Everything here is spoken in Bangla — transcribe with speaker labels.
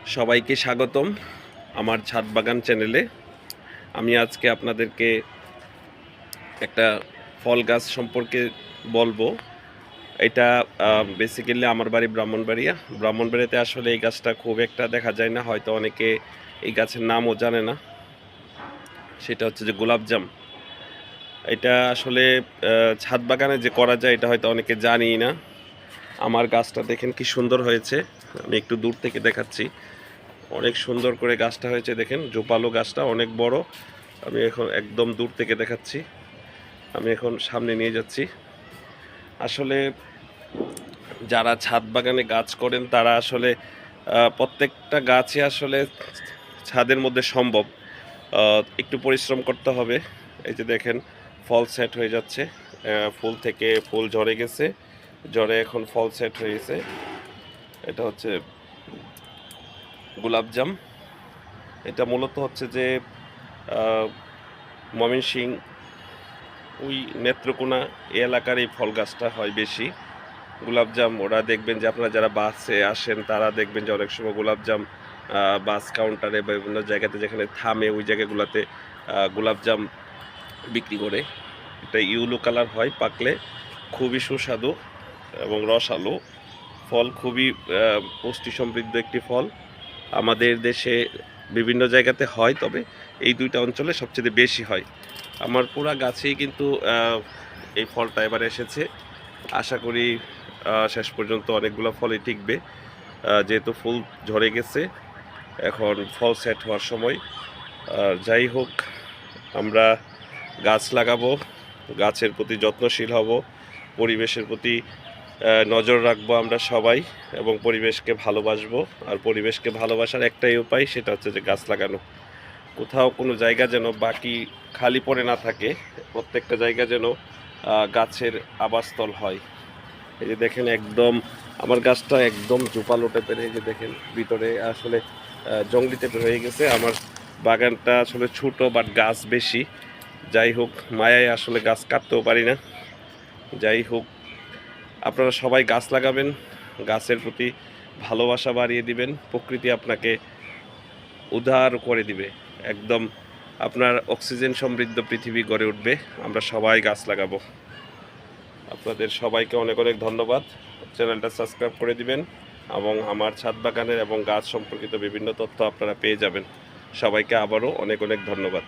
Speaker 1: সবাইকে স্বাগতম আমার ছাদ বাগান চ্যানেলে। আমি আজকে আপনাদেরকে একটা ফল গাছ সম্পর্কে বলবো। এটা বেসিক্যালি আমার বাড়ি ব্রাহ্মণবাড়িয়াতে আসলে এই গাছটা খুব একটা দেখা যায় না, হয়তো অনেকে এই গাছের নামও জানে না। সেটা হচ্ছে যে গোলাপজাম। এটা আসলে ছাদ বাগানে যে করা যায় এটা হয়তো অনেকে জানিই না। আমার গাছটা দেখেন কি সুন্দর হয়েছে, আমি একটু দূর থেকে দেখাচ্ছি। অনেক সুন্দর করে গাছটা হয়েছে, দেখেন জোপালো গাছটা অনেক বড়। আমি এখন একদম দূর থেকে দেখাচ্ছি, আমি এখন সামনে নিয়ে যাচ্ছি। আসলে যারা ছাদ বাগানে গাছ করেন তারা আসলে প্রত্যেকটা গাছই আসলে ছাদের মধ্যে সম্ভব, একটু পরিশ্রম করতে হবে। এই যে দেখেন ফল সেট হয়ে যাচ্ছে, ফুল থেকে ফুল ঝরে গেছে, ঝরে এখন ফল সেট হয়েছে। এটা হচ্ছে গোলাপজাম। এটা মূলত হচ্ছে যে ময়মনসিংহ ওই নেত্রকোনা এই এলাকার এই ফল গাছটা হয় বেশি। গোলাপজাম ওরা দেখবেন যে আপনারা যারা বাসে আসেন তারা দেখবেন যে অনেক সময় গোলাপজাম বাস কাউন্টারে বা বিভিন্ন জায়গাতে যেখানে থামে ওই জায়গাগুলোতে গোলাপজাম বিক্রি করে। এটা ইউলো কালার হয়, পাকলে খুবই সুস্বাদু এবং রসালো ফল, খুবই পুষ্টি সমৃদ্ধ একটি ফল। আমাদের দেশে বিভিন্ন জায়গাতে হয়, তবে এই দুইটা অঞ্চলে সবচেয়ে বেশি হয়। আমার পুরা গাছেই কিন্তু এই ফলটা এবার এসেছে। আশা করি শেষ পর্যন্ত অনেকগুলো ফলই টিকবে, যেহেতু ফুল ঝরে গেছে, এখন ফল সেট হওয়ার সময়। যাই হোক, আমরা গাছ লাগাবো, গাছের প্রতি যত্নশীল হব, পরিবেশের প্রতি নজর রাখবো আমরা সবাই, এবং পরিবেশকে ভালোবাসবো। আর পরিবেশকে ভালোবাসার একটাই উপায়, সেটা হচ্ছে যে গাছ লাগানো। কোথাও কোনো জায়গা যেন বাকি খালি পড়ে না থাকে, প্রত্যেকটা জায়গা যেন গাছের আবাসস্থল হয়। এই যে দেখেন একদম আমার গাছটা একদম জোপালো টাইপের। এই যে দেখেন ভিতরে আসলে জঙ্গলি টাইপের হয়ে গেছে। আমার বাগানটা আসলে ছোট, বাট গাছ বেশি। যাই হোক, মায়ায় আসলে গাছ কাটতেও পারি না। যাই হোক, আপনারা সবাই গাছ লাগাবেন, গাছের প্রতি ভালোবাসা বাড়িয়ে দিবেন, প্রকৃতি আপনাকে উদার করে দিবে। একদম আপনার অক্সিজেন সমৃদ্ধ পৃথিবী গড়ে উঠবে। আমরা সবাই গাছ লাগাবো। আপনাদের সবাইকে অনেক অনেক ধন্যবাদ। চ্যানেলটা সাবস্ক্রাইব করে দিবেন এবং আমার ছাদ বাগানের এবং গাছ সম্পর্কিত বিভিন্ন তথ্য আপনারা পেয়ে যাবেন। সবাইকে আবারও অনেক অনেক ধন্যবাদ।